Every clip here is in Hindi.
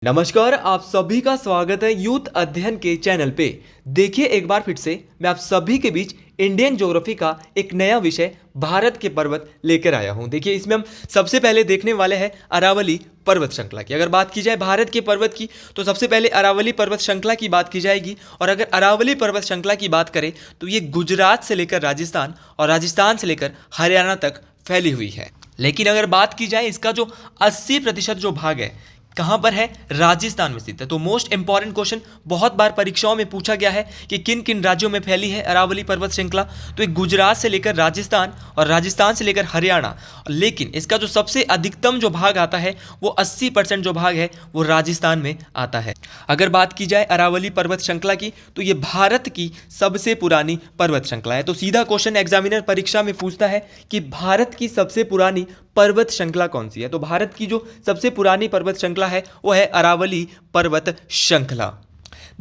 नमस्कार, आप सभी का स्वागत है यूथ अध्ययन के चैनल पे। देखिए एक बार फिर से मैं आप सभी के बीच इंडियन ज्योग्राफी का एक नया विषय भारत के पर्वत लेकर आया हूं। देखिए इसमें हम सबसे पहले देखने वाले हैं अरावली पर्वत श्रृंखला की। अगर बात की जाए भारत के पर्वत की तो सबसे पहले अरावली पर्वत श्रृंखला की बात की जाएगी। और अगर अरावली पर्वत श्रृंखला की बात करें तो ये गुजरात से लेकर राजस्थान और राजस्थान से लेकर हरियाणा तक फैली हुई है। लेकिन अगर बात की जाए इसका जो 80% जो भाग है कहाँ पर है, राजस्थान में स्थित है। तो मोस्ट इंपॉर्टेंट क्वेश्चन बहुत बार परीक्षाओं में पूछा गया है कि किन किन राज्यों में फैली है अरावली पर्वत श्रृंखला। तो एक गुजरात से लेकर राजस्थान और राजस्थान से लेकर हरियाणा, लेकिन इसका जो सबसे अधिकतम जो भाग आता है वो 80% जो भाग है वो राजस्थान में आता है। अगर बात की जाए अरावली पर्वत श्रृंखला की तो ये भारत की सबसे पुरानी पर्वत श्रृंखला है। तो सीधा क्वेश्चन एग्जामिनर परीक्षा में पूछता है कि भारत की सबसे पुरानी पर्वत श्रृंखला कौन सी है। तो भारत की जो सबसे पुरानी पर्वत श्रृंखला है वो है अरावली पर्वत श्रृंखला।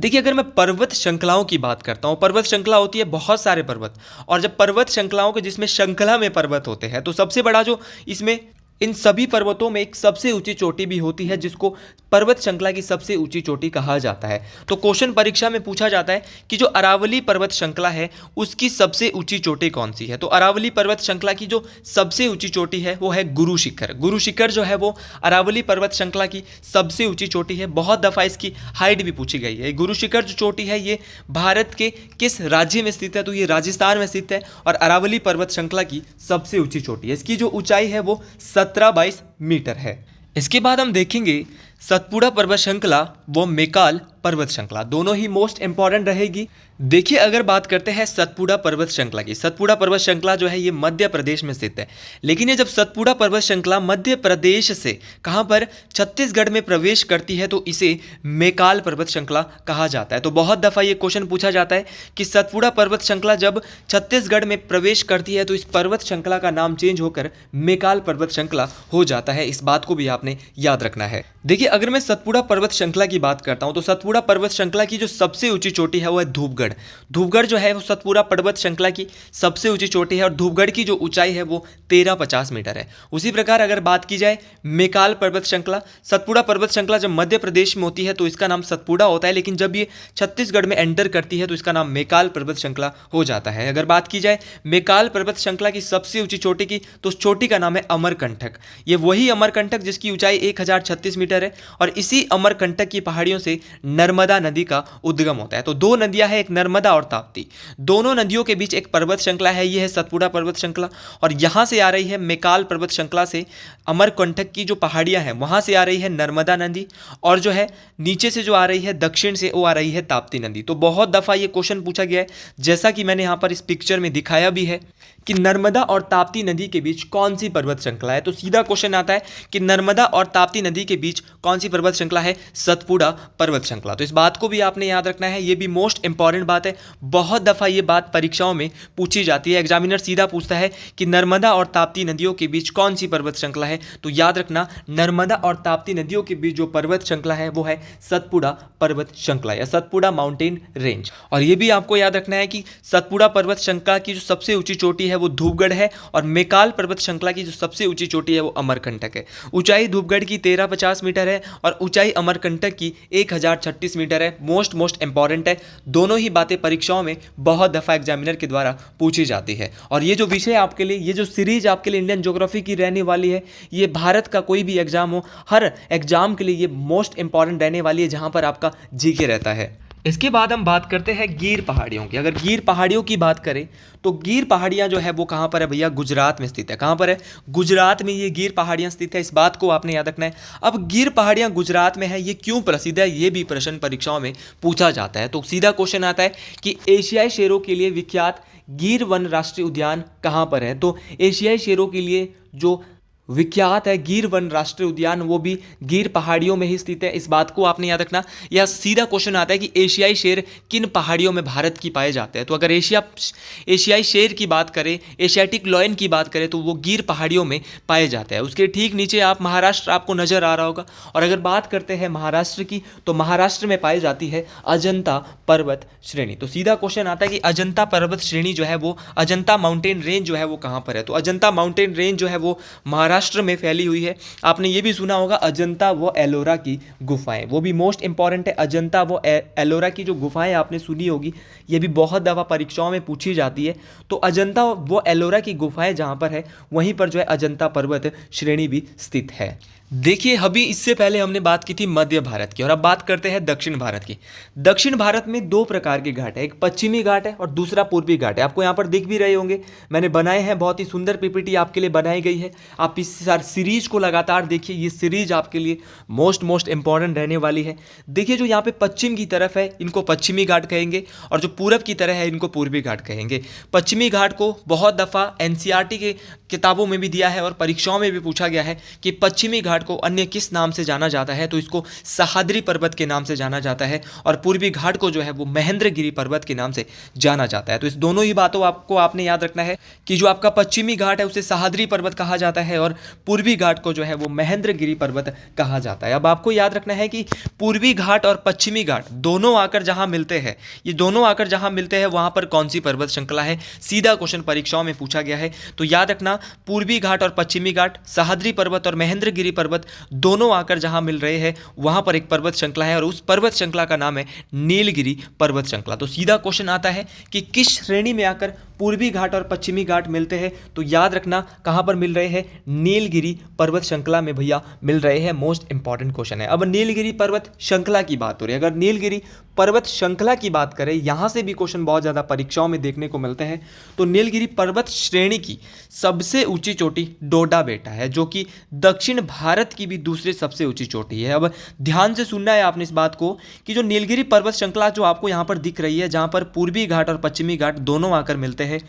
देखिए अगर मैं पर्वत श्रृंखलाओं की बात करता हूँ, पर्वत श्रृंखला होती है बहुत सारे पर्वत, और जब पर्वत श्रृंखलाओं के जिसमें श्रृंखला में पर्वत होते हैं तो सबसे बड़ा जो इसमें इन सभी पर्वतों में एक सबसे ऊंची चोटी भी होती है जिसको पर्वत श्रृंखला की सबसे ऊंची चोटी कहा जाता है। तो क्वेश्चन परीक्षा में पूछा जाता है कि जो अरावली पर्वत श्रृंखला है उसकी सबसे ऊंची चोटी कौन सी है। तो अरावली पर्वत श्रृंखला की जो सबसे ऊंची चोटी है वो है गुरु शिखर। गुरु शिखर जो है वो अरावली पर्वत श्रृंखला की सबसे ऊंची चोटी है। बहुत दफ़ा इसकी हाइट भी पूछी गई है। गुरु शिखर जो चोटी है ये भारत के किस राज्य में स्थित है, तो ये राजस्थान में स्थित है और अरावली पर्वत श्रृंखला की सबसे ऊंची चोटी है। इसकी जो ऊंचाई है वो 17-22 मीटर है। इसके बाद हम देखेंगे सतपुड़ा पर्वत श्रृंखला व मेकाल पर्वत श्रृंखला, दोनों ही मोस्ट इंपॉर्टेंट रहेगी। देखिए अगर बात करते हैं सतपुड़ा पर्वत श्रृंखला की, सतपुड़ा पर्वत श्रृंखला जो है ये मध्य प्रदेश में स्थित है। लेकिन ये जब सतपुड़ा पर्वत श्रृंखला मध्य प्रदेश से कहाँ पर छत्तीसगढ़ में प्रवेश करती है तो इसे मेकाल पर्वत श्रृंखला कहा जाता है। तो बहुत दफ़ा ये क्वेश्चन पूछा जाता है कि सतपुड़ा पर्वत श्रृंखला जब छत्तीसगढ़ में प्रवेश करती है तो इस पर्वत श्रृंखला का नाम चेंज होकर मेकाल पर्वत श्रृंखला हो जाता है। इस बात को भी आपने याद रखना है। देखिए अगर मैं सतपुड़ा पर्वत श्रृंखला की बात करता हूं तो सतपुड़ा पर्वत श्रृंखला की जो सबसे ऊंची चोटी है वो है धूपगढ़। धूपगढ़ जो है वो सतपुड़ा पर्वत श्रृंखला की सबसे ऊंची चोटी है और धूपगढ़ की जो ऊंचाई है वो 1350 मीटर है। उसी प्रकार अगर बात की जाए मेकाल पर्वत श्रृंखला, सतपुड़ा पर्वत श्रृंखला जब मध्य प्रदेश में होती है तो इसका नाम सतपुड़ा होता है, लेकिन जब ये छत्तीसगढ़ में एंटर करती है तो इसका नाम मेकाल पर्वत श्रृंखला हो जाता है। अगर बात की जाए मेकाल पर्वत श्रृंखला की सबसे ऊंची चोटी की तो उस चोटी का नाम है अमरकंटक। ये वही अमरकंटक जिसकी ऊंचाई 1036 मीटर है और इसी अमरकंटक की पहाड़ियों से नर्मदा नदी का उद्गम होता है। तो दो नदियां हैं, एक नर्मदा और ताप्ती, दोनों नदियों के बीच एक पर्वत श्रृंखला है, ये है सतपुड़ा पर्वत श्रृंखला। और यहाँ से आ रही है मेकाल पर्वत श्रृंखला से अमरकंटक की जो पहाड़ियाँ हैं वहाँ से आ रही है नर्मदा नदी, और जो है नीचे से जो आ रही है दक्षिण से वो आ रही है ताप्ती नदी। तो बहुत दफ़ा ये क्वेश्चन पूछा गया है, जैसा कि मैंने यहाँ पर इस पिक्चर में दिखाया भी है कि नर्मदा और ताप्ती नदी के बीच कौन सी पर्वत श्रृंखला है। तो सीधा क्वेश्चन आता है कि नर्मदा और ताप्ती नदी के बीच कौन सी पर्वत श्रृंखला है, सतपुड़ा पर्वत श्रृंखला। तो इस बात को भी आपने याद रखना है, ये भी मोस्ट इंपॉर्टेंट बात है। बहुत दफ़ा ये बात परीक्षाओं में पूछी जाती है। एग्जामिनर सीधा पूछता है कि नर्मदा और ताप्ती नदियों के बीच कौन सी पर्वत श्रृंखला है, तो याद रखना नर्मदा और ताप्ती नदियों के बीच जो पर्वत श्रृंखला है वो है सतपुड़ा पर्वत श्रृंखला या सतपुड़ा माउंटेन रेंज। और ये भी आपको याद रखना है कि सतपुड़ा पर्वत श्रृंखला की जो सबसे ऊंची चोटी है वो धूपगढ़ है और मेकाल पर्वत श्रृंखला की जो सबसे ऊंची चोटी है वो अमरकंटक है। ऊंचाई धूपगढ़ की 1350 मीटर है और ऊंचाई अमरकंटक की 1036 मीटर है। मोस्ट इंपॉर्टेंट है। दोनों ही बातें परीक्षाओं में बहुत दफ़ा एग्जामिनर के द्वारा पूछी जाती है। और ये जो विषय आपके लिए, ये जो सीरीज आपके लिए इंडियन ज्योग्राफी की रहने वाली है, ये भारत का कोई भी एग्जाम हो, हर एग्जाम के लिए ये मोस्ट इंपॉर्टेंट रहने वाली है, जहाँ पर आपका जीके रहता है। इसके बाद हम बात करते हैं गिर पहाड़ियों की। अगर गिर पहाड़ियों की बात करें तो गिर पहाड़ियाँ जो है वो कहाँ पर है भैया, गुजरात में स्थित है। कहाँ पर है, गुजरात में ये गिर पहाड़ियाँ स्थित है। इस बात को आपने याद रखना है। अब गिर पहाड़ियाँ गुजरात में है, ये क्यों प्रसिद्ध है, ये भी प्रश्न परीक्षाओं में पूछा जाता है। तो सीधा क्वेश्चन आता है कि एशियाई शेरों के लिए विख्यात गिर वन राष्ट्रीय उद्यान कहाँ पर है। तो एशियाई शेरों के लिए जो विख्यात है गिर वन राष्ट्रीय उद्यान वो भी गिर पहाड़ियों में ही स्थित है। इस बात को आपने याद रखना। या सीधा क्वेश्चन आता है कि एशियाई शेर किन पहाड़ियों में भारत की पाए जाते हैं। तो अगर एशियाई शेर की बात करें, एशियाटिक लॉयन की बात करें तो वो गिर पहाड़ियों में पाए जाते हैं। उसके ठीक नीचे आप महाराष्ट्र आपको नजर आ रहा होगा। और अगर बात करते हैं महाराष्ट्र की तो महाराष्ट्र में पाई जाती है अजंता पर्वत श्रेणी। तो सीधा क्वेश्चन आता है कि अजंता पर्वत श्रेणी जो है वो, अजंता माउंटेन रेंज जो है वो कहाँ पर है। तो अजंता माउंटेन रेंज जो है वो महाराष्ट्र महाराष्ट्र में फैली हुई है। आपने ये भी सुना होगा अजंता व एलोरा की गुफाएं, वो भी मोस्ट इंपॉर्टेंट है। अजंता व एलोरा की जो गुफाएं आपने सुनी होगी, ये भी बहुत दफ़ा परीक्षाओं में पूछी जाती है। तो अजंता व एलोरा की गुफाएं जहाँ पर है, वहीं पर जो है अजंता पर्वत श्रेणी भी स्थित है। देखिए, अभी इससे पहले हमने बात की थी मध्य भारत की, और अब बात करते हैं दक्षिण भारत की। दक्षिण भारत में दो प्रकार के घाट है, एक पश्चिमी घाट है और दूसरा पूर्वी घाट है। आपको यहाँ पर दिख भी रहे होंगे, मैंने बनाए हैं, बहुत ही सुंदर पीपीटी आपके लिए बनाई गई है। आप इस सीरीज को लगातार देखिए, ये सीरीज आपके लिए मोस्ट इंपॉर्टेंट रहने वाली है। देखिए, जो यहाँ पे पश्चिम की तरफ है, इनको पश्चिमी घाट कहेंगे, और जो पूरब की तरह है, इनको पूर्वी घाट कहेंगे। पश्चिमी घाट को बहुत दफ़ा एनसीईआरटी के किताबों में भी दिया है और परीक्षाओं में भी पूछा गया है कि पश्चिमी घाट को अन्य किस नाम से जाना जाता है, तो इसको सह्याद्री पर्वत के नाम से जाना जाता है, और पूर्वी घाट को जो है वो महेंद्रगिरी पर्वत के नाम से जाना जाता है। तो इस दोनों ही बातों आपको आपने याद रखना है कि जो आपका पश्चिमी घाट है उसे सह्याद्री पर्वत कहा जाता है, और पूर्वी घाट को जो है वो महेंद्रगिरी पर्वत कहा जाता है। अब आपको याद रखना है कि पूर्वी घाट और पश्चिमी घाट दोनों आकर जहां मिलते हैं, ये दोनों आकर जहां मिलते हैं वहां पर कौन सी पर्वत श्रृंखला है, सीधा क्वेश्चन परीक्षाओं में पूछा गया है। तो याद रखना, पूर्वी घाट और पश्चिमी घाट, सह्याद्री पर्वत और महेंद्रगिरी पर्वत दोनों आकर जहां मिल रहे हैं वहां पर एक पर्वत श्रृंखला है, और उस पर्वत श्रृंखला का नाम है नीलगिरी पर्वत श्रृंखला। तो सीधा क्वेश्चन आता है कि किस श्रेणी में आकर पूर्वी घाट और पश्चिमी घाट मिलते हैं, तो याद रखना कहां पर मिल रहे हैं, नीलगिरी पर्वत श्रृंखला में भैया मिल रहे हैं। मोस्ट इंपॉर्टेंट क्वेश्चन है। अब नीलगिरी पर्वत श्रृंखला की बात हो रही है, अगर नीलगिरी पर्वत श्रृंखला की बात करें, यहां से भी क्वेश्चन बहुत ज्यादा परीक्षाओं में देखने को मिलते हैं। तो नीलगिरी पर्वत श्रेणी की सबसे ऊंची चोटी डोडा बेटा है, जो कि दक्षिण भारत की भी दूसरी सबसे ऊंची चोटी है। अब ध्यान से सुनना है आपने इस बात को कि जो नीलगिरी पर्वत श्रृंखला जो आपको यहां पर दिख रही है, जहां पर पूर्वी घाट और पश्चिमी घाट दोनों आकर मिलते हैं,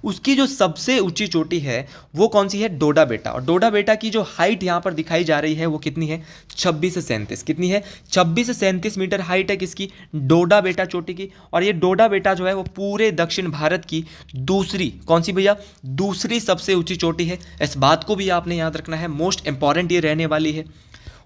उसकी जो सबसे ऊंची चोटी है वो कौन सी है, डोडा बेटा। और डोडा बेटा की जो हाइट यहाँ पर दिखाई जा रही है वो कितनी है, 26 से 37। कितनी है, 26 से 37 मीटर हाइट है किसकी, डोडा बेटा चोटी की। और ये डोडा बेटा जो है वो पूरे दक्षिण भारत की दूसरी, कौन सी भैया, दूसरी सबसे ऊंची चोटी है। इस बात को भी आपने याद रखना है, मोस्ट इंपॉर्टेंट ये रहने वाली है।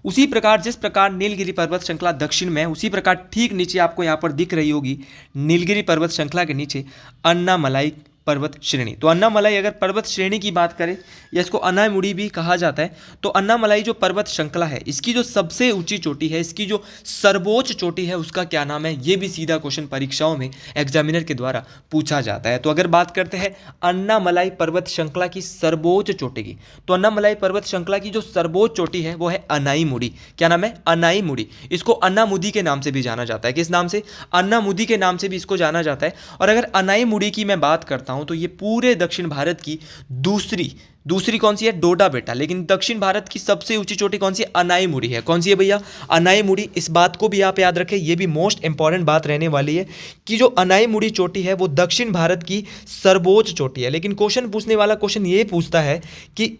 उसी प्रकार जिस प्रकार नीलगिरी पर्वत श्रृंखला दक्षिण में है, उसी प्रकार ठीक नीचे आपको यहाँ पर दिख रही होगी नीलगिरी पर्वत श्रृंखला के नीचे अन्नामलाई पर्वत श्रेणी। तो अन्नामलाई अगर पर्वत श्रेणी की बात करें, या इसको अनामुड़ी भी कहा जाता है, तो अन्नामलाई जो पर्वत श्रृंखला है, इसकी जो सबसे ऊंची चोटी है, इसकी जो सर्वोच्च चोटी है, उसका क्या नाम है, ये भी सीधा क्वेश्चन परीक्षाओं में एग्जामिनर के द्वारा पूछा जाता है। तो अगर बात करते हैं अन्नामलाई पर्वत श्रृंखला की सर्वोच्च चोटी की, तो अन्नामलाई पर्वत श्रृंखला की जो सर्वोच्च चोटी है वो है अनाईमुड़ी। क्या नाम है, अनाईमुड़ी। इसको अन्नामुदी के नाम से भी जाना जाता है। किस नाम से, अन्नामुदी के नाम से भी इसको जाना जाता है। और अगर अनाईमुड़ी की मैं बात करता हूं तो ये पूरे दक्षिण भारत की दूसरी कौन सी है, डोडा बेटा। लेकिन दक्षिण भारत की सबसे ऊंची चोटी कौन सी है, अनाईमुड़ी है। कौन सी है भैया, अनाईमुड़ी। इस बात को भी आप याद रखें, ये भी मोस्ट इंपॉर्टेंट बात रहने वाली है कि जो अनाईमुड़ी चोटी है वो दक्षिण भारत की सर्वोच्च चोटी है। लेकिन क्वेश्चन पूछने वाला क्वेश्चन ये पूछता है कि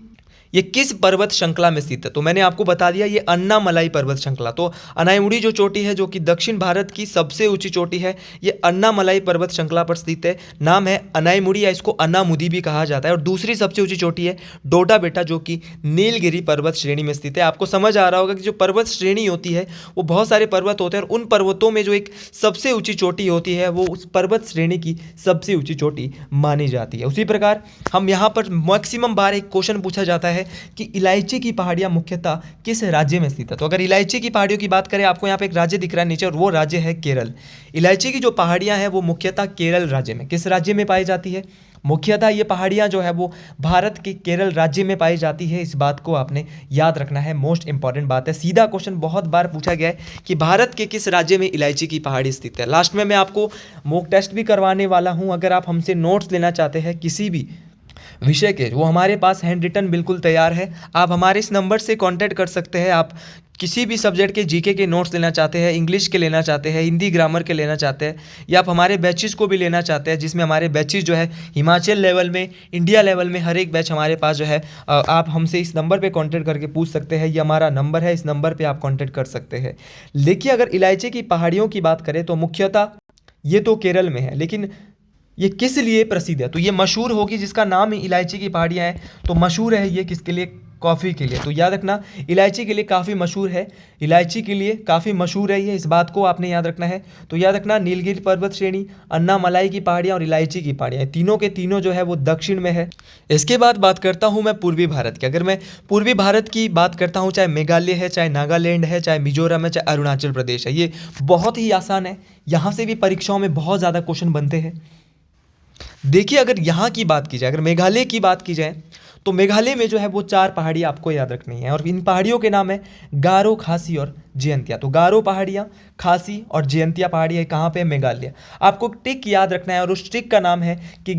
ये किस पर्वत श्रृंखला में स्थित है। तो मैंने आपको बता दिया ये अन्नामलाई पर्वत श्रृंखला। तो अनाईमुड़ी जो चोटी है, जो कि दक्षिण भारत की सबसे ऊंची चोटी है, ये अन्नामलाई पर्वत श्रृंखला पर स्थित है। नाम है अनाईमुड़ी, या इसको अन्नामुदी भी कहा जाता है। और दूसरी सबसे ऊंची चोटी है डोडा बेटा, जो कि नीलगिरी पर्वत श्रेणी में स्थित है। आपको समझ आ रहा होगा कि जो पर्वत श्रेणी होती है वो बहुत सारे पर्वत होते हैं, और उन पर्वतों में जो एक सबसे ऊंची चोटी होती है वो उस पर्वत श्रेणी की सबसे ऊंची चोटी मानी जाती है। उसी प्रकार हम यहाँ पर मैक्सिमम बार एक क्वेश्चन पूछा जाता है कि इलायची की पहाड़ियां मुख्यतः किस राज्य में स्थित है। तो अगर इलायची की पहाड़ियों की बात करें, आपको यहाँ पे एक राज्य दिख रहा है नीचे, और वो राज्य है केरल। इलायची की जो पहाड़ियां हैं वो मुख्यतः केरल राज्य में, किस राज्य में पाई जाती है, मुख्यतः ये पहाड़ियां जो है वो भारत के केरल राज्य में पाई जाती है। इस बात को आपने याद रखना है, मोस्ट इंपॉर्टेंट बात है। सीधा क्वेश्चन बहुत बार पूछा गया है कि भारत के किस राज्य में इलायची की पहाड़ी स्थित है। लास्ट में मैं आपको मॉक टेस्ट भी करवाने वाला हूँ। अगर आप हमसे नोट्स लेना चाहते हैं किसी भी विषय के, वो हमारे पास हैंड रिटन बिल्कुल तैयार है। आप हमारे इस नंबर से कांटेक्ट कर सकते हैं। आप किसी भी सब्जेक्ट के जीके के नोट्स लेना चाहते हैं, इंग्लिश के लेना चाहते हैं, हिंदी ग्रामर के लेना चाहते हैं, या आप हमारे बैचेस को भी लेना चाहते हैं, जिसमें हमारे बैचेस जो है हिमाचल लेवल में, इंडिया लेवल में हर एक बैच हमारे पास जो है, आप हमसे इस नंबर पे कांटेक्ट करके पूछ सकते हैं। ये हमारा नंबर है, इस नंबर पे आप कांटेक्ट कर सकते हैं। देखिए, अगर इलायची की पहाड़ियों की बात करें तो मुख्यतः ये तो केरल में है, लेकिन ये किस लिए प्रसिद्ध है, तो ये मशहूर होगी, जिसका नाम ही इलायची की पहाड़ियाँ है, तो मशहूर है ये किसके लिए, कॉफ़ी के लिए। तो याद रखना इलायची के लिए काफ़ी मशहूर है, इलायची के लिए काफ़ी मशहूर है ये, इस बात को आपने याद रखना है। तो याद रखना नीलगिरी पर्वत श्रेणी, अन्नामलाई की पहाड़ियाँ और इलायची की पहाड़ियाँ, तीनों के तीनों जो है वो दक्षिण में है। इसके बाद बात करता हूँ मैं पूर्वी भारत की। अगर मैं पूर्वी भारत की बात करता हूँ, चाहे मेघालय है, चाहे नागालैंड है, चाहे मिजोरम है, चाहे अरुणाचल प्रदेश है, ये बहुत ही आसान है, यहाँ से भी परीक्षाओं में बहुत ज़्यादा क्वेश्चन बनते हैं। देखिए अगर यहाँ की बात की जाए, अगर मेघालय की बात की जाए, तो मेघालय में जो है वो 4 पहाड़ियाँ आपको याद रखनी है, और इन पहाड़ियों के नाम है गारो, खासी और जयंतिया। तो गारो पहाड़ियाँ, खासी और जयंतिया पहाड़ियाँ कहाँ पे है? मेघालय। आपको टिक याद रखना है, और उस टिक का नाम है कि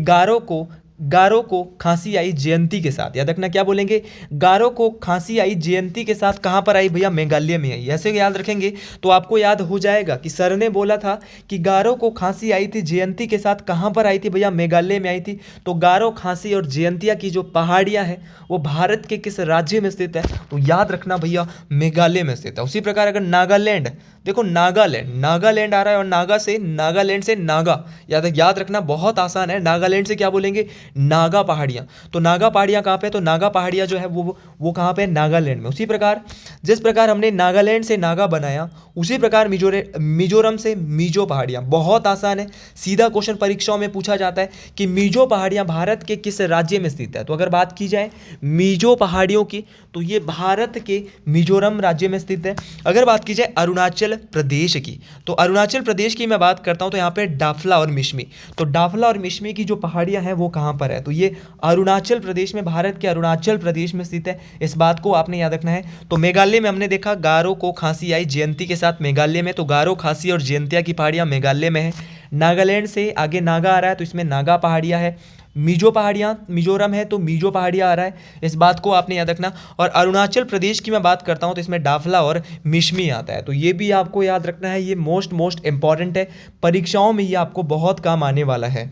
गारो को खांसी आई जयंती के साथ। याद रखना क्या बोलेंगे? गारो को खांसी आई जयंती के साथ। कहाँ पर आई भैया? मेघालय में आई। ऐसे याद रखेंगे तो आपको याद हो जाएगा कि सर ने बोला था कि गारो को खांसी आई थी जयंती के साथ। कहाँ पर आई थी भैया? मेघालय में आई थी। तो गारो, खांसी और जयंतिया की जो पहाड़ियाँ हैं वो भारत के किस राज्य में स्थित है? तो याद रखना भैया मेघालय में स्थित है। उसी प्रकार अगर नागालैंड, देखो नागालैंड आ रहा है, और नागालैंड से नागा, याद रखना बहुत आसान है। नागालैंड से क्या बोलेंगे? नागा पहाड़ियाँ। तो नागा पहाड़ियाँ कहाँ पे? तो नागा पहाड़ियाँ जो है वो कहाँ पे? नागालैंड में। उसी प्रकार जिस प्रकार हमने नागालैंड से नागा बनाया, उसी प्रकार मिजोरम से मिजो पहाड़ियाँ। बहुत आसान है, सीधा क्वेश्चन परीक्षाओं में पूछा जाता है कि मिजो पहाड़ियाँ भारत के किस राज्य में स्थित है। तो अगर बात की जाए मिजो पहाड़ियों की, तो ये भारत के मिजोरम राज्य में स्थित है। अगर बात की जाए अरुणाचल प्रदेश की, तो अरुणाचल प्रदेश की मैं बात करता हूँ, तो यहाँ पे डाफला और मिश्मी। तो डाफला और मिश्मी की जो पहाड़ियाँ हैं वो कहाँ पर है? तो ये अरुणाचल प्रदेश में, भारत के अरुणाचल प्रदेश में स्थित है। इस बात को आपने याद रखना है। तो मेघालय में हमने देखा गारो को खांसी आई जयंती के साथ मेघालय में, तो गारो, खांसी और जयंतिया की पहाड़ियाँ मेघालय में है। नागालैंड से आगे नागा आ रहा है, तो इसमें नागा पहाड़ियाँ है। मिजो पहाड़ियाँ, मिजोरम है तो मिजो पहाड़ियाँ आ रहा है, इस बात को आपने याद रखना। और अरुणाचल प्रदेश की मैं बात करता हूँ, तो इसमें डाफला और मिश्मी आता है। तो ये भी आपको याद रखना है, ये मोस्ट इंपॉर्टेंट है, परीक्षाओं में ये आपको बहुत काम आने वाला है।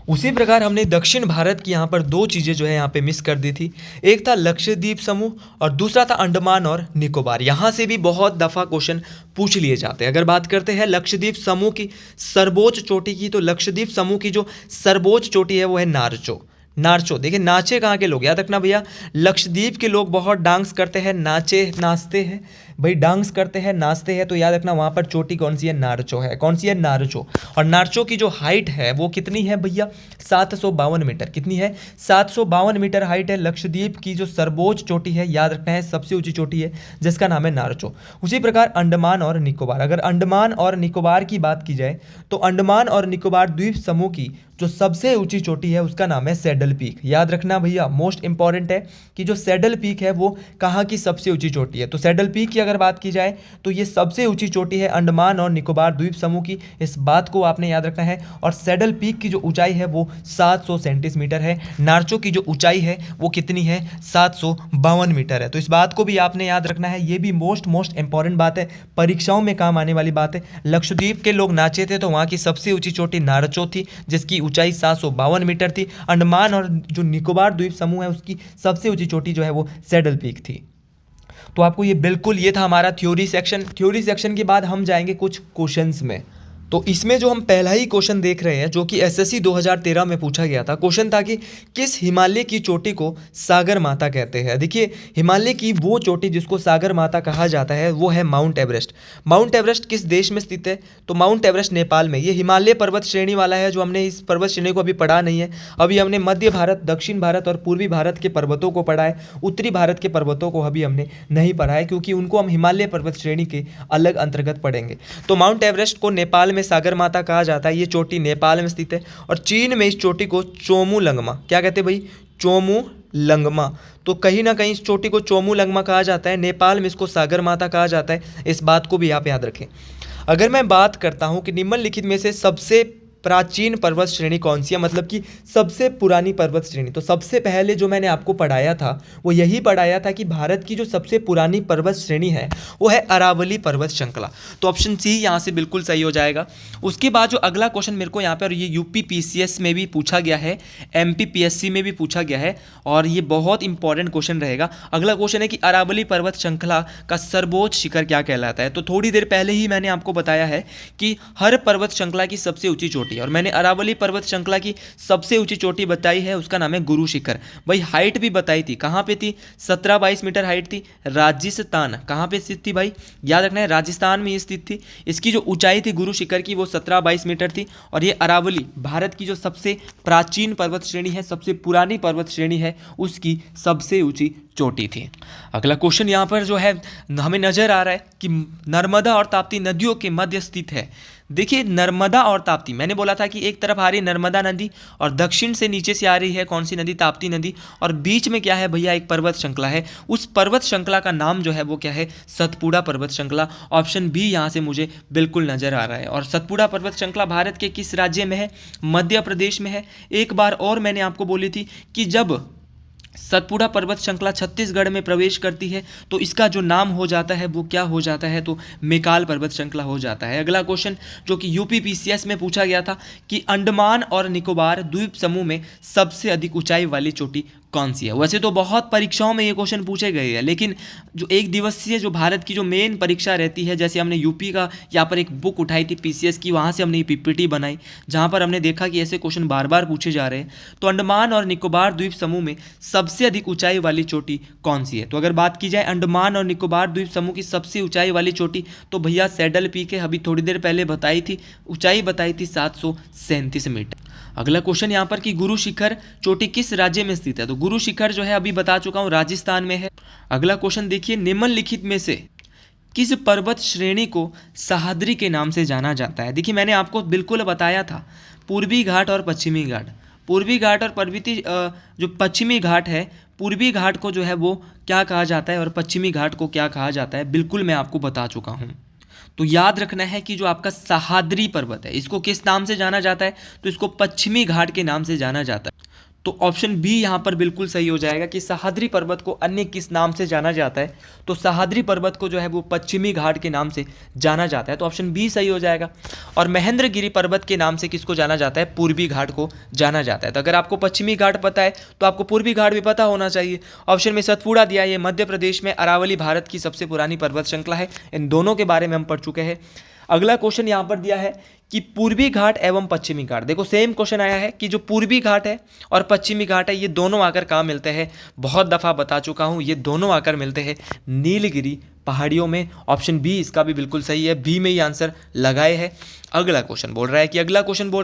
उसी प्रकार हमने दक्षिण भारत की यहाँ पर 2 चीज़ें जो है यहाँ पे मिस कर दी थी। एक था लक्षद्वीप समूह और दूसरा था अंडमान और निकोबार। यहाँ से भी बहुत दफ़ा क्वेश्चन पूछ लिए जाते हैं। अगर बात करते हैं लक्षद्वीप समूह की सर्वोच्च चोटी की, तो लक्षद्वीप समूह की जो सर्वोच्च चोटी है वो है नारचो। देखिए नाचे कहाँ के लोग, याद रखना भैया, लक्षद्वीप के लोग बहुत डांस करते हैं, नाचते हैं भाई, डांस करते हैं, नाचते हैं। तो याद रखना वहाँ पर चोटी कौन सी है? नारचो है। कौन सी है? नारचो। और नारचो की जो हाइट है वो कितनी है भैया? 752 मीटर। कितनी है? 752 मीटर हाइट है। लक्षद्वीप की जो सर्वोच्च चोटी है, याद रखना है, सबसे ऊंची चोटी है, जिसका नाम है नारचो। उसी प्रकार अंडमान और निकोबार, अगर अंडमान और निकोबार की बात की जाए, तो अंडमान और निकोबार द्वीप समूह की जो सबसे ऊंची चोटी है उसका नाम है सैडल पीक। याद रखना भैया, मोस्ट इंपॉर्टेंट है कि जो सैडल पीक है वो कहाँ की सबसे ऊंची चोटी है। तो सैडल पीक की अगर बात की जाए तो ये सबसे ऊंची चोटी है अंडमान और निकोबार द्वीप समूह की, इस बात को आपने याद रखना है। और सैडल पीक की जो ऊंचाई है वो 700 सेंटीमीटर है। नारचो की जो ऊंचाई है वो कितनी है? 752 मीटर है। तो इस बात को भी आपने याद रखना है, ये भी मोस्ट इंपॉर्टेंट बात है, परीक्षाओं में काम आने वाली बात है। लक्षद्वीप के लोग नाचे थे तो वहाँ की सबसे ऊंची चोटी नारचो थी, जिसकी ऊंचाई 752 मीटर थी। अंडमान और जो निकोबार द्वीप समूह है उसकी सबसे ऊंची चोटी जो है वो सैडल पीक थी। तो आपको ये था हमारा थ्योरी सेक्शन के बाद हम जाएंगे कुछ क्वेश्चंस में। तो इसमें जो हम पहला ही क्वेश्चन देख रहे हैं जो कि एसएससी 2013 में पूछा गया था, क्वेश्चन था कि किस हिमालय की चोटी को सागर माता कहते हैं। देखिए हिमालय की वो चोटी जिसको सागर माता कहा जाता है वो है माउंट एवरेस्ट। माउंट एवरेस्ट किस देश में स्थित है? तो माउंट एवरेस्ट नेपाल में। ये हिमालय पर्वत श्रेणी वाला है, जो हमने इस पर्वत श्रेणी को अभी पढ़ा नहीं है। अभी हमने मध्य भारत, दक्षिण भारत और पूर्वी भारत के पर्वतों को पढ़ा है, उत्तरी भारत के पर्वतों को अभी हमने नहीं पढ़ा है, क्योंकि उनको हम हिमालय पर्वत श्रेणी के अलग अंतर्गत पढ़ेंगे। तो माउंट एवरेस्ट को नेपाल में सागर माता कहा जाता है। ये चोटी नेपाल में स्थित है। और चीन में इस चोटी को चोमू लंगमा, क्या कहते हैं भाई? चोमू लंगमा। तो कहीं ना कहीं इस चोटी को चोमू लंगमा कहा जाता है, नेपाल में इसको सागर माता कहा जाता है, इस बात को भी आप याद रखें। अगर मैं बात करता हूं कि निम्नलिखित में से सबसे प्राचीन पर्वत श्रेणी कौन सी है, मतलब कि सबसे पुरानी पर्वत श्रेणी, तो सबसे पहले जो मैंने आपको पढ़ाया था वो यही पढ़ाया था कि भारत की जो सबसे पुरानी पर्वत श्रेणी है वो है अरावली पर्वत श्रृंखला। तो ऑप्शन सी यहाँ से बिल्कुल सही हो जाएगा। उसके बाद जो अगला क्वेश्चन मेरे को यहाँ पर, ये यूपी पीसीएस में भी पूछा गया है, एमपी पीएससी में भी पूछा गया है, और ये बहुत इंपॉर्टेंट क्वेश्चन रहेगा। अगला क्वेश्चन है कि अरावली पर्वत श्रृंखला का सर्वोच्च शिखर क्या कहलाता है। तो थोड़ी देर पहले ही मैंने आपको बताया है कि हर पर्वत श्रृंखला की सबसे ऊंची चोटी चोटी है। और मैंने अरावली पर्वत श्रृंखला की सबसे ऊंची चोटी बताई है, उसका नाम है गुरु शिखर। भाई हाइट भी बताई थी, कहाँ पे थी, 17-22 मीटर हाइट थी। राजस्थान कहाँ पे स्थित थी भाई, याद रखना है राजस्थान में ये स्थित थी। इसकी जो ऊंचाई थी गुरु शिखर की वो 17-22 मीटर थी। और ये अरावली भारत की जो सबसे प्राचीन पर्वत श्रेणी है, सबसे पुरानी पर्वत श्रेणी है, उसकी सबसे ऊंची चोटी थी। अगला क्वेश्चन यहाँ पर जो है हमें नजर आ रहा है कि नर्मदा और ताप्ती नदियों के मध्य स्थित है। देखिए नर्मदा और ताप्ती, मैंने बोला था कि एक तरफ आ रही नर्मदा नदी और दक्षिण से नीचे से आ रही है कौन सी नदी, ताप्ती नदी, और बीच में क्या है भैया, एक पर्वत श्रृंखला है। उस पर्वत श्रृंखला का नाम जो है वो क्या है, सतपुड़ा पर्वत श्रृंखला। ऑप्शन बी यहाँ से मुझे बिल्कुल नजर आ रहा है। और सतपुड़ा पर्वत श्रृंखला भारत के किस राज्य में है, मध्य प्रदेश में है। एक बार और मैंने आपको बोली थी कि जब सतपुड़ा पर्वत श्रृंखला छत्तीसगढ़ में प्रवेश करती है तो इसका जो नाम हो जाता है वो क्या हो जाता है, तो मेकाल पर्वत श्रृंखला हो जाता है। अगला क्वेश्चन जो कि यूपी पीसीएस में पूछा गया था कि अंडमान और निकोबार द्वीप समूह में सबसे अधिक ऊंचाई वाली चोटी कौन सी है। वैसे तो बहुत परीक्षाओं में ये क्वेश्चन पूछे गए हैं, लेकिन जो एक दिवसीय जो भारत की जो मेन परीक्षा रहती है, जैसे हमने यूपी का यहाँ पर एक बुक उठाई थी पीसीएस की, वहाँ से हमने ये पीपीटी बनाई जहाँ पर हमने देखा कि ऐसे क्वेश्चन बार बार पूछे जा रहे हैं। तो अंडमान और निकोबार द्वीप समूह में सबसे अधिक ऊंचाई वाली चोटी कौन सी है। तो अगर बात की जाए अंडमान और निकोबार द्वीप समूह की सबसे ऊंचाई वाली चोटी, तो भैया सैडल पीक है, अभी थोड़ी देर पहले बताई थी, ऊंचाई बताई थी 737 मीटर। अगला क्वेश्चन यहाँ पर कि गुरु शिखर चोटी किस राज्य में स्थित है। तो गुरु शिखर जो है अभी बता चुका हूँ राजस्थान में है। अगला क्वेश्चन देखिए, निम्नलिखित में से किस पर्वत श्रेणी को सह्याद्री के नाम से जाना जाता है। देखिए मैंने आपको बिल्कुल बताया था, पूर्वी घाट और पश्चिमी घाट। पूर्वी घाट और पर्वतीय जो पश्चिमी घाट है, पूर्वी घाट को जो है वो क्या कहा जाता है और पश्चिमी घाट को क्या कहा जाता है, बिल्कुल मैं आपको बता चुका हूँ। तो याद रखना है कि जो आपका सह्याद्री पर्वत है इसको किस नाम से जाना जाता है, तो इसको पश्चिमी घाट के नाम से जाना जाता है। तो ऑप्शन बी यहाँ पर बिल्कुल सही हो जाएगा कि सह्याद्री पर्वत को अन्य किस नाम से जाना जाता है, तो सह्याद्री पर्वत को जो है वो पश्चिमी घाट के नाम से जाना जाता है। तो ऑप्शन बी सही हो जाएगा। और महेंद्रगिरी पर्वत के नाम से किसको जाना जाता है, पूर्वी घाट को जाना जाता है। तो अगर आपको पश्चिमी घाट पता है तो आपको पूर्वी घाट भी पता होना चाहिए। ऑप्शन में सतपुड़ा दिया, ये मध्य प्रदेश में, अरावली भारत की सबसे पुरानी पर्वत श्रृंखला है। इन दोनों के बारे में हम पढ़ चुके हैं। अगला क्वेश्चन यहाँ पर दिया है कि पूर्वी घाट एवं पश्चिमी घाट। देखो सेम क्वेश्चन आया है कि जो पूर्वी घाट है और पश्चिमी घाट है ये दोनों आकर कहाँ मिलते हैं, बहुत दफ़ा बता चुका हूँ, ये दोनों आकर मिलते हैं नीलगिरी पहाड़ियों में। ऑप्शन बी इसका भी बिल्कुल सही है, बी में ही आंसर लगाए है। अगला क्वेश्चन बोल रहा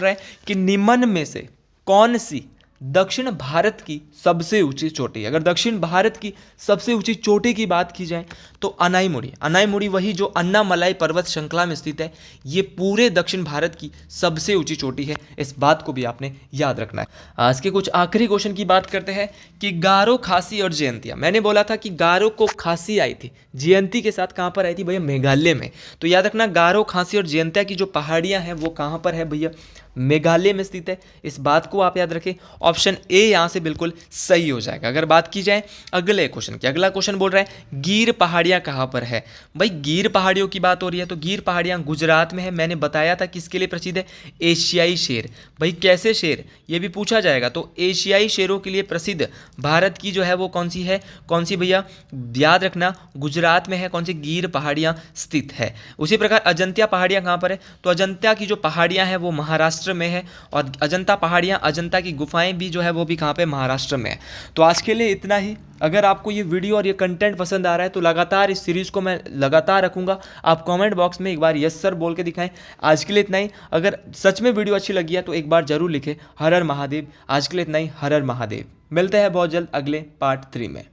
है कि निम्न में से कौन सी दक्षिण भारत की सबसे ऊंची चोटी। अगर दक्षिण भारत की सबसे ऊंची चोटी की बात की जाए तो अनाईमुड़ी वही जो अन्नामलाई पर्वत श्रृंखला में स्थित है, ये पूरे दक्षिण भारत की सबसे ऊंची चोटी है। इस बात को भी आपने याद रखना है। आज के कुछ आखिरी क्वेश्चन की बात करते हैं कि गारो, खासी और जयंतिया। मैंने बोला था कि गारो को खासी आई थी, जयंती के साथ कहाँ पर आई थी भैया, मेघालय में। तो याद रखना गारो, खासी और जयंतिया की जो पहाड़ियाँ हैं वो कहाँ पर है भैया, मेघालय में स्थित है। इस बात को आप याद रखें। ऑप्शन ए यहाँ से बिल्कुल सही हो जाएगा। अगर बात की जाए अगले क्वेश्चन की, अगला क्वेश्चन बोल रहा है गिर पहाड़ियाँ कहाँ पर है। भाई गिर पहाड़ियों की बात हो रही है तो गिर पहाड़ियाँ गुजरात में है। मैंने बताया था किसके लिए प्रसिद्ध है, एशियाई शेर। भाई कैसे शेर, ये भी पूछा जाएगा। तो एशियाई शेरों के लिए प्रसिद्ध भारत की जो है वो कौन सी है, कौन सी भैया, याद रखना गुजरात में है। कौन सी, गिर पहाड़ियाँ स्थित है। उसी प्रकार अजंता पहाड़ियाँ कहाँ पर है, तो अजंता की जो पहाड़ियाँ हैं वो महाराष्ट्र में है। और अजंता पहाड़ियाँ, अजंता की गुफाएं भी जो है वो भी कहाँ पे, महाराष्ट्र में है। तो आज के लिए इतना ही। अगर आपको ये वीडियो और ये कंटेंट पसंद आ रहा है तो लगातार इस सीरीज़ को मैं लगातार रखूँगा। आप कमेंट बॉक्स में एक बार यस सर बोल के दिखाएं। आज के लिए इतना ही। अगर सच में वीडियो अच्छी लगी है तो एक बार जरूर लिखें हर हर महादेव। आज के लिए इतना ही, हर हर महादेव। मिलते हैं बहुत जल्द अगले पार्ट 3 में।